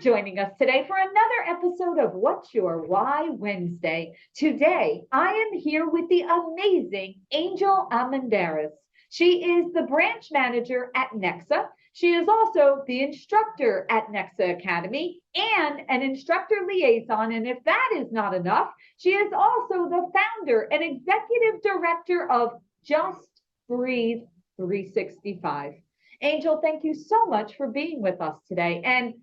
joining us today for another episode of What's Your Why Wednesday. Today, I am here with the amazing Angel Almendarez. She is the branch manager at Nexa. She is also the instructor at Nexa Academy and an instructor liaison. And if that is not enough, she is also the founder and executive director of Just Breathe 365. Angel, thank you so much for being with us today. And,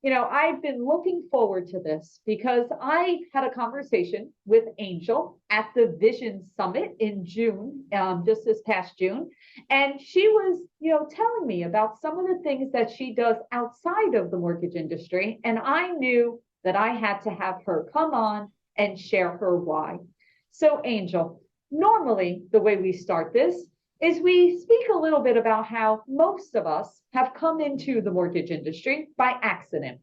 I've been looking forward to this because I had a conversation with Angel at the Vision Summit in June, just this past June. And she was, telling me about some of the things that she does outside of the mortgage industry. And I knew that I had to have her come on and share her why. So, Angel, normally the way we start this is we speak a little bit about how most of us have come into the mortgage industry by accident.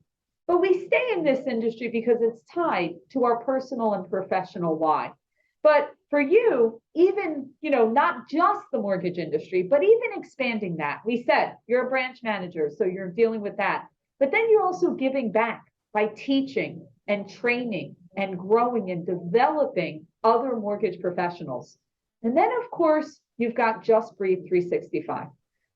But we stay in this industry because it's tied to our personal and professional why. But for you, even, not just the mortgage industry, but even expanding that, we said you're a branch manager, so you're dealing with that. But then you're also giving back by teaching and training and growing and developing other mortgage professionals. And then, of course, you've got Just Breathe 365.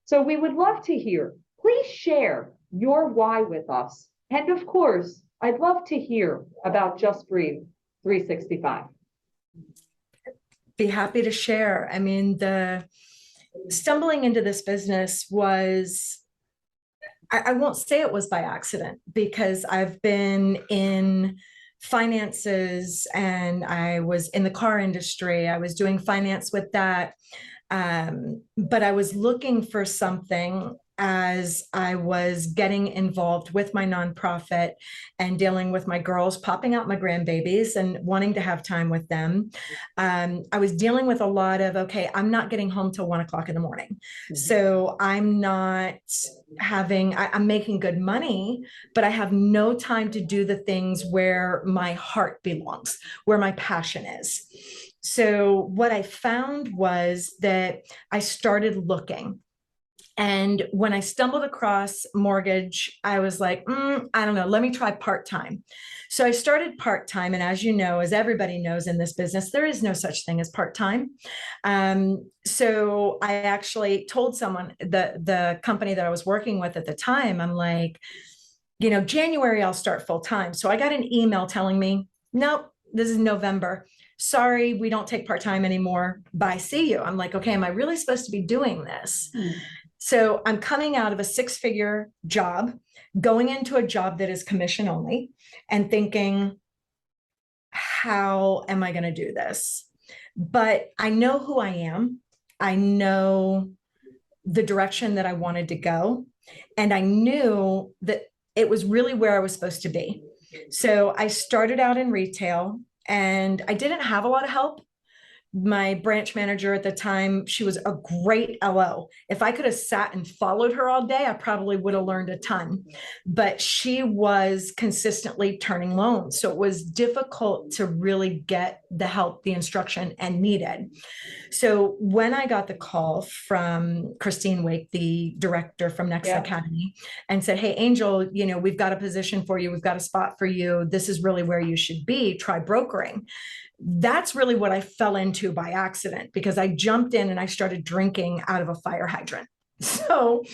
So we would love to hear, please share your why with us. And of course, I'd love to hear about Just Breathe 365. Be happy to share. I mean, the stumbling into this business was, I won't say it was by accident because I've been in finances and I was in the car industry. I was doing finance with that. But I was looking for something as I was getting involved with my nonprofit and dealing with my girls, popping out my grandbabies and wanting to have time with them. I was dealing with a lot of, okay, I'm not getting home till 1 o'clock in the morning. Mm-hmm. So I'm not I'm making good money, but I have no time to do the things where my heart belongs, where my passion is. So what I found was that I started looking. And when I stumbled across mortgage, I was like, I don't know, let me try part-time. So I started part-time. And as you know, as everybody knows in this business, there is no such thing as part-time. So I actually told someone, the company that I was working with at the time, I'm like, January, I'll start full-time. So I got an email telling me, nope, this is November. Sorry, we don't take part-time anymore. Bye, see you. I'm like, okay, am I really supposed to be doing this? So I'm coming out of a 6-figure job, going into a job that is commission only and thinking, how am I going to do this? But I know who I am. I know the direction that I wanted to go. And I knew that it was really where I was supposed to be. So I started out in retail and I didn't have a lot of help. My branch manager at the time, she was a great LO. If I could have sat and followed her all day, I probably would have learned a ton. But she was consistently turning loans. So it was difficult to really get the help, the instruction and needed. So when I got the call from Christine Wake, the director from Nexa Academy, and said, hey, Angel, we've got a position for you. We've got a spot for you. This is really where you should be. Try brokering. That's really what I fell into by accident because I jumped in and I started drinking out of a fire hydrant. So,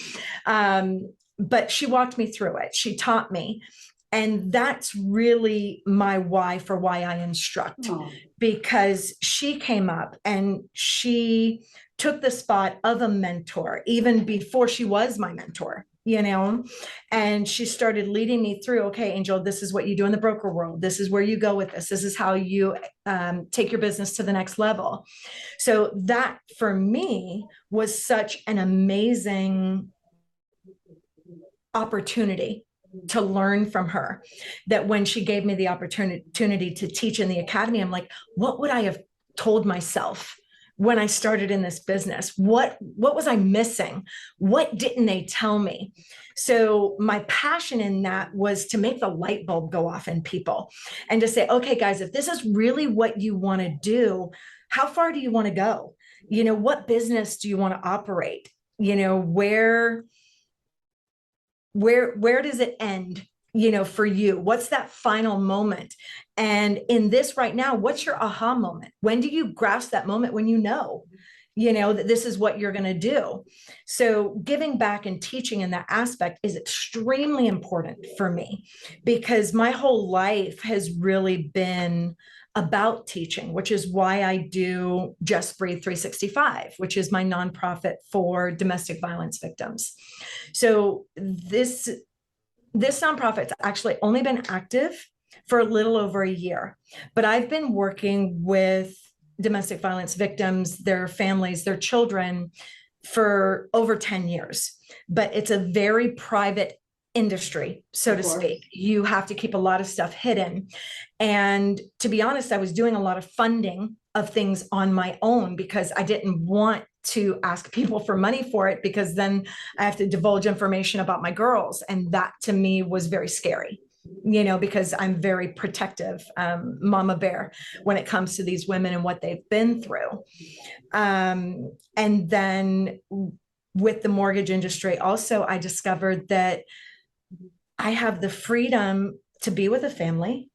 but she walked me through it. She taught me. And that's really my why for why I instruct, because she came up and she took the spot of a mentor even before she was my mentor. And she started leading me through, okay, Angel, this is what you do in the broker world. This is where you go with this. This is how you take your business to the next level. So that for me was such an amazing opportunity to learn from her that when she gave me the opportunity to teach in the academy, I'm like, what would I have told myself when I started in this business? What was I missing? What didn't they tell me? So my passion in that was to make the light bulb go off in people and to say, okay, guys, if this is really what you want to do, how far do you want to go? What business do you want to operate? Where does it end for you? What's that final moment? And in this right now, what's your aha moment? When do you grasp that moment when that this is what you're going to do? So giving back and teaching in that aspect is extremely important for me, because my whole life has really been about teaching, which is why I do Just Breathe 365, which is my nonprofit for domestic violence victims. So this nonprofit's actually only been active for a little over a year, but I've been working with domestic violence victims, their families, their children for over 10 years. But it's a very private industry, so to speak. You have to keep a lot of stuff hidden. And to be honest, I was doing a lot of funding of things on my own because I didn't want to ask people for money for it, because then I have to divulge information about my girls. And that to me was very scary, because I'm very protective, mama bear, when it comes to these women and what they've been through. And then with the mortgage industry, also, I discovered that I have the freedom to be with a family,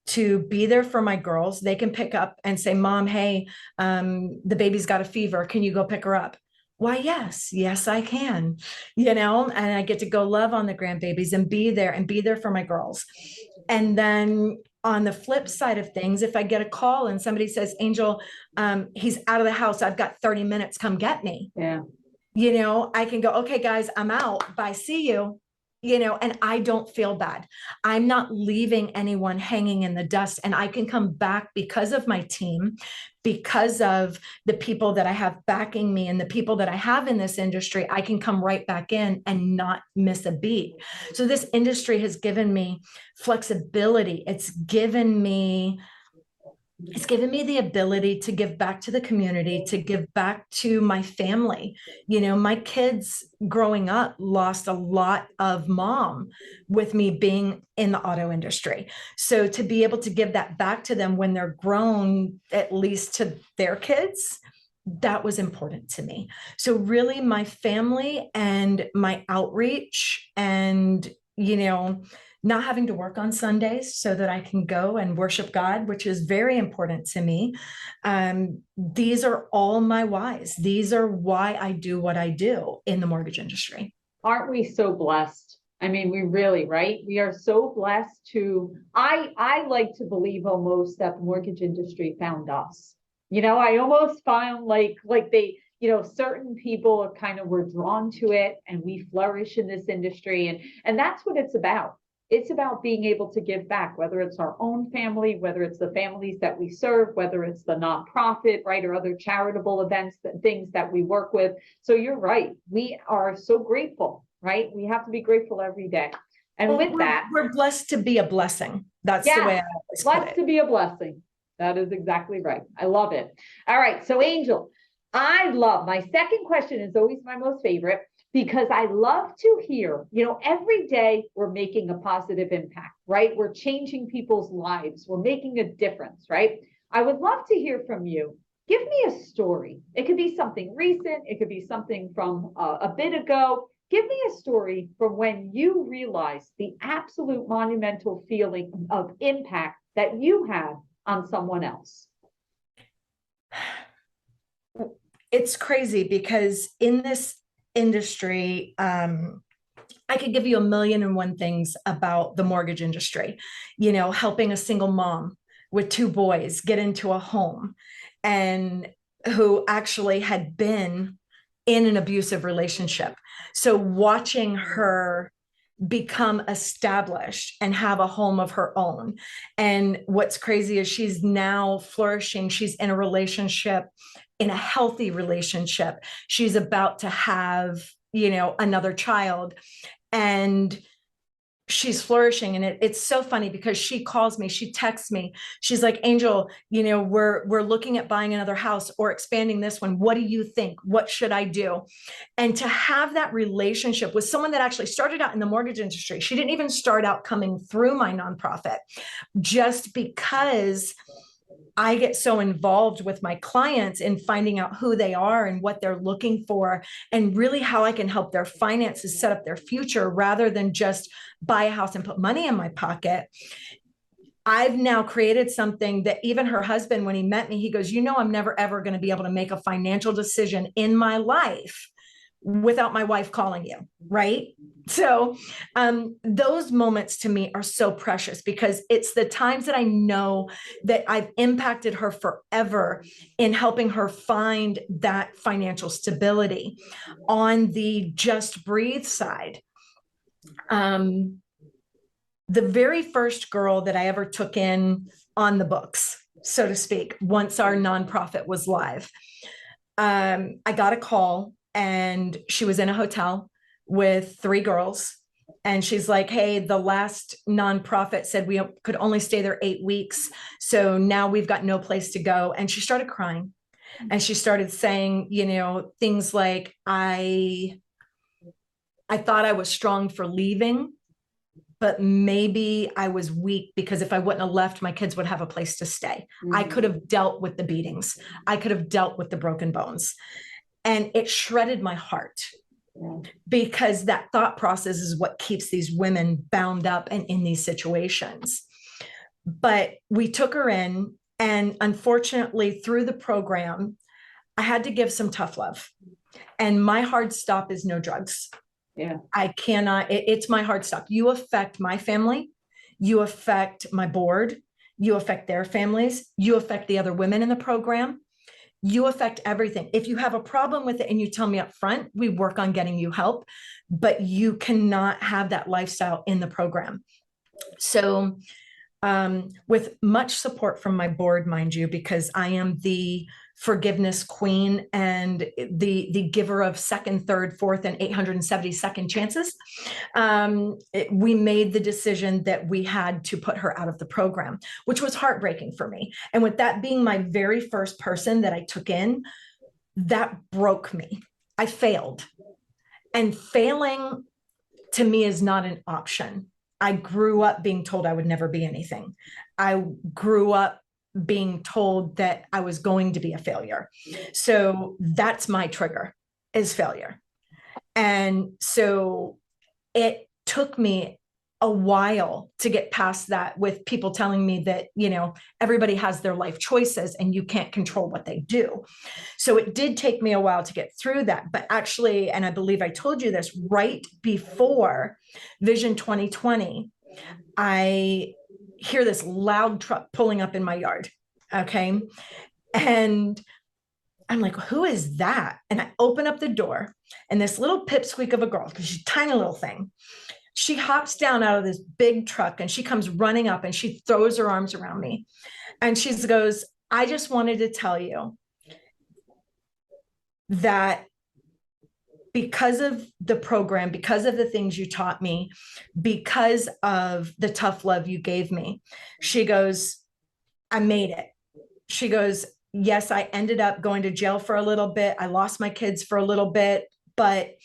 to be there for my girls. They can pick up and say, Mom, hey, the baby's got a fever. Can you go pick her up? Why, yes, I can, and I get to go love on the grandbabies and be there for my girls. And then on the flip side of things, if I get a call and somebody says, Angel, he's out of the house, I've got 30 minutes, come get me. Yeah. I can go, okay, guys, I'm out. Bye. See you. And I don't feel bad. I'm not leaving anyone hanging in the dust, and I can come back because of my team, because of the people that I have backing me and the people that I have in this industry. I can come right back in and not miss a beat. So this industry has given me flexibility. It's given me the ability to give back to the community, to give back to my family. My kids growing up lost a lot of mom with me being in the auto industry. So to be able to give that back to them when they're grown, at least to their kids, that was important to me. So really my family and my outreach, and, not having to work on Sundays so that I can go and worship God, which is very important to me. These are all my whys. These are why I do what I do in the mortgage industry. Aren't we so blessed? I mean, we really, right? We are so blessed I like to believe almost that the mortgage industry found us. I almost found like they, certain people kind of were drawn to it, and we flourish in this industry. And that's what it's about. It's about being able to give back, whether it's our own family, whether it's the families that we serve, whether it's the nonprofit, right, or other charitable events, things that we work with. So you're right. We are so grateful, right? We have to be grateful every day. And with that, we're blessed to be a blessing. That's the way I always put it. Blessed to be a blessing. That is exactly right. I love it. All right. So Angel, my second question is always my most favorite, because I love to hear, every day we're making a positive impact, right? We're changing people's lives. We're making a difference, right? I would love to hear from you. Give me a story. It could be something recent. It could be something from a bit ago. Give me a story from when you realized the absolute monumental feeling of impact that you had on someone else. It's crazy because in this industry, I could give you a million and one things about the mortgage industry, helping a single mom with 2 boys get into a home, and who actually had been in an abusive relationship. So watching her become established and have a home of her own. And what's crazy is she's now flourishing. She's in a relationship, in a healthy relationship. She's about to have, another child, and she's flourishing. And it's so funny because she calls me, she texts me. She's like, Angel, we're looking at buying another house or expanding this one. What do you think? What should I do? And to have that relationship with someone that actually started out in the mortgage industry, she didn't even start out coming through my nonprofit, just because I get so involved with my clients in finding out who they are and what they're looking for, and really how I can help their finances set up their future rather than just buy a house and put money in my pocket. I've now created something that even her husband, when he met me, he goes, I'm never, ever going to be able to make a financial decision in my life without my wife calling you. Right. So those moments to me are so precious, because it's the times that I know that I've impacted her forever in helping her find that financial stability. On the Just Breathe side, the very first girl that I ever took in on the books, so to speak, once our nonprofit was live, I got a call, and she was in a hotel with 3 girls. And she's like, hey, the last nonprofit said we could only stay there 8 weeks. So now we've got no place to go. And she started crying, and she started saying, things like, I thought I was strong for leaving, but maybe I was weak, because if I wouldn't have left, my kids would have a place to stay. Mm-hmm. I could have dealt with the beatings. I could have dealt with the broken bones. And it shredded my heart, because that thought process is what keeps these women bound up and in these situations. But we took her in, and unfortunately, through the program, I had to give some tough love. And my hard stop is no drugs. Yeah. I cannot, it's my hard stop. You affect my family, you affect my board, you affect their families, you affect the other women in the program, you affect everything. If you have a problem with it and you tell me up front, we work on getting you help, but you cannot have that lifestyle in the program. So with much support from my board, mind you, because I am the forgiveness queen and the giver of second, third, fourth, and 872nd chances. We made the decision that we had to put her out of the program, which was heartbreaking for me. And with that being my very first person that I took in, that broke me. I failed. And failing to me is not an option. I grew up being told I would never be anything. I grew up being told that I was going to be a failure. So that's my trigger, is failure. And so it took me a while to get past that, with people telling me that, everybody has their life choices and you can't control what they do. So it did take me a while to get through that. But actually, and I believe I told you this, right before Vision 2020, I hear this loud truck pulling up in my yard. Okay. And I'm like, who is that? And I open up the door, and this little pipsqueak of a girl, because she's a tiny little thing, she hops down out of this big truck, and she comes running up, and she throws her arms around me. And she goes, I just wanted to tell you that because of the program, because of the things you taught me, because of the tough love you gave me, she goes, I made it. She goes, yes, I ended up going to jail for a little bit. I lost my kids for a little bit, but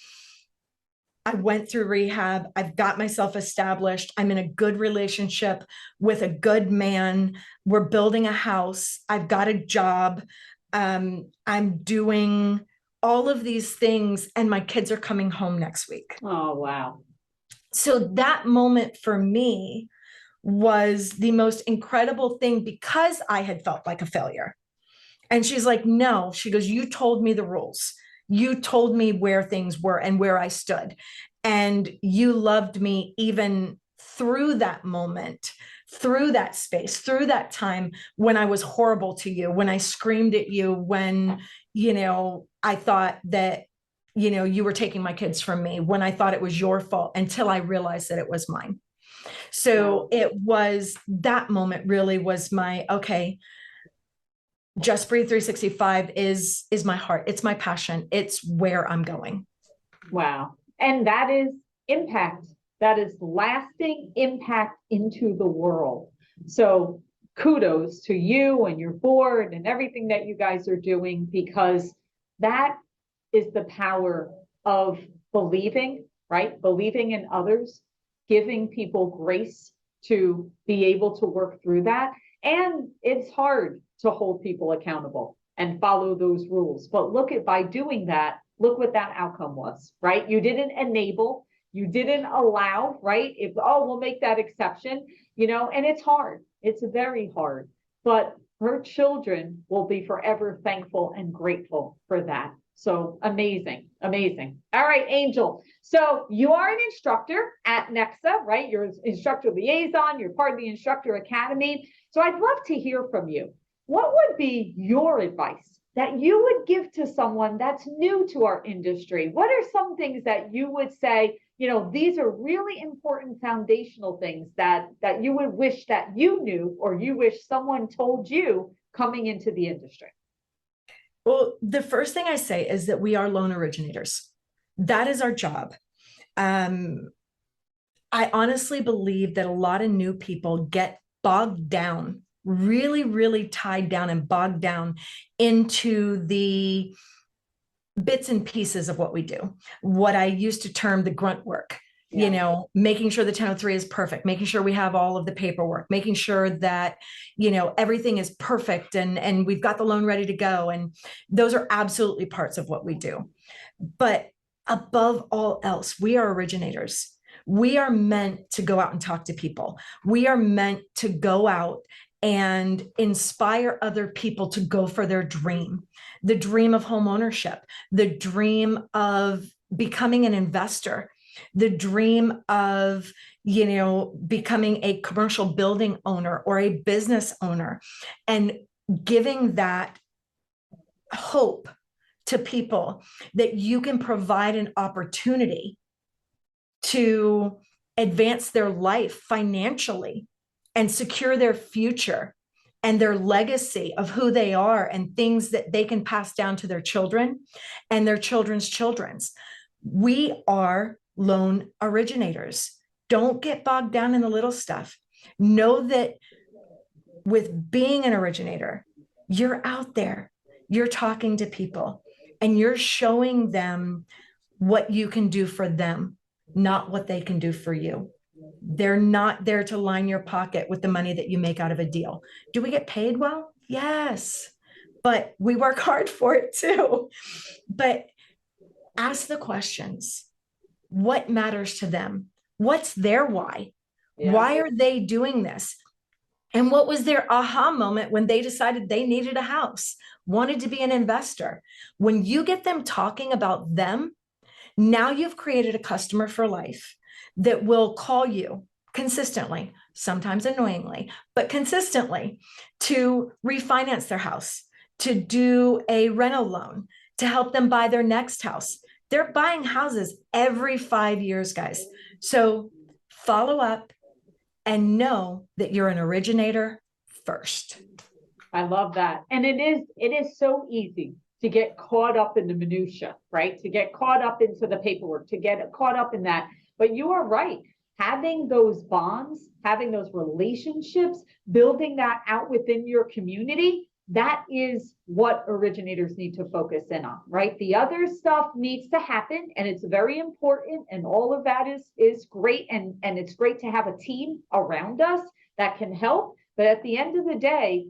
I went through rehab. I've got myself established. I'm in a good relationship with a good man. We're building a house. I've got a job. I'm doing all of these things, and my kids are coming home next week. Oh, wow. So that moment for me was the most incredible thing, because I had felt like a failure. And she's like, no, she goes, you told me the rules. You told me where things were and where I stood. And you loved me even through that moment, through that space, through that time when I was horrible to you, when I screamed at you, when, I thought that, you were taking my kids from me, when I thought it was your fault, until I realized that it was mine. So it was, that moment really was my, okay, Just Breathe 365 is my heart. It's my passion. It's where I'm going. Wow. And that is impact. That is lasting impact into the world. So kudos to you and your board and everything that you guys are doing, because that is the power of believing, right? Believing in others, giving people grace to be able to work through that. And it's hard to hold people accountable and follow those rules. But look at, by doing that, look what that outcome was, right? You didn't enable, you didn't allow, right? If, oh, we'll make that exception, and it's hard. It's very hard. But her children will be forever thankful and grateful for that. So amazing, amazing. All right, Angel. So you are an instructor at Nexa, right? You're an instructor liaison, you're part of the instructor academy. So I'd love to hear from you. What would be your advice that you would give to someone that's new to our industry? What are some things that you would say, these are really important foundational things that you would wish that you knew, or you wish someone told you coming into the industry? Well, the first thing I say is that we are loan originators. That is our job. I honestly believe that a lot of new people get bogged down, really, really tied down and bogged down into the bits and pieces of what we do, what I used to term the grunt work. Making sure the 1003 is perfect, making sure we have all of the paperwork, making sure that, everything is perfect and we've got the loan ready to go. And those are absolutely parts of what we do. But above all else, we are originators. We are meant to go out and talk to people. We are meant to go out and inspire other people to go for their dream, the dream of home ownership, the dream of becoming an investor, the dream of, becoming a commercial building owner or a business owner, and giving that hope to people that you can provide an opportunity to advance their life financially and secure their future and their legacy of who they are and things that they can pass down to their children and their children's children's. We are loan originators. Don't get bogged down in the little stuff. Know that with being an originator, you're out there, you're talking to people, and you're showing them what you can do for them, not what they can do for you. They're not there to line your pocket with the money that you make out of a deal. Do we get paid well? Yes, but we work hard for it too. But ask the questions. What matters to them? What's their why? Yeah. Why are they doing this? And what was their aha moment when they decided they needed a house, wanted to be an investor? When you get them talking about them, now you've created a customer for life that will call you consistently, sometimes annoyingly, but consistently, to refinance their house, to do a rental loan, to help them buy their next house. They're buying houses every 5 years, guys. So follow up and know that you're an originator first. I love that. And it is so easy to get caught up in the minutia, right? To get caught up into the paperwork, to get caught up in that. But you are right. Having those bonds, having those relationships, building that out within your community, that is what originators need to focus in on, right? The other stuff needs to happen, and it's very important, and all of that is great, and it's great to have a team around us that can help. But at the end of the day,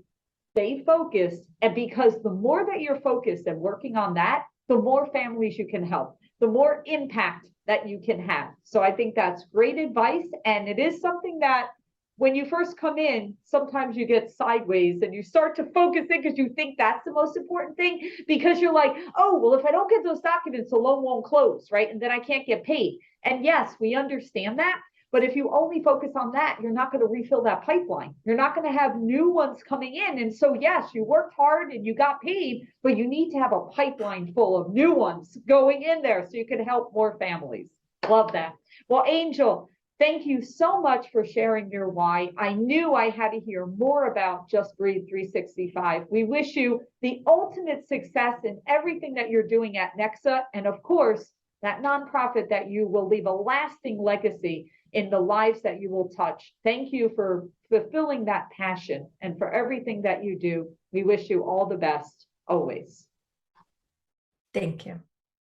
stay focused, and because the more that you're focused and working on that, the more families you can help, the more impact that you can have. So I think that's great advice, and it is something that when you first come in, sometimes you get sideways and you start to focus in because you think that's the most important thing, because you're like, oh, well, if I don't get those documents, the loan won't close, right? And then I can't get paid. And yes, we understand that. But if you only focus on that, you're not going to refill that pipeline. You're not going to have new ones coming in. And so, yes, you worked hard and you got paid, but you need to have a pipeline full of new ones going in there so you can help more families. Love that. Well, Angel, thank you so much for sharing your why. I knew I had to hear more about Just Breathe 365. We wish you the ultimate success in everything that you're doing at Nexa. And of course, that nonprofit that you will leave a lasting legacy in the lives that you will touch. Thank you for fulfilling that passion and for everything that you do. We wish you all the best always. Thank you.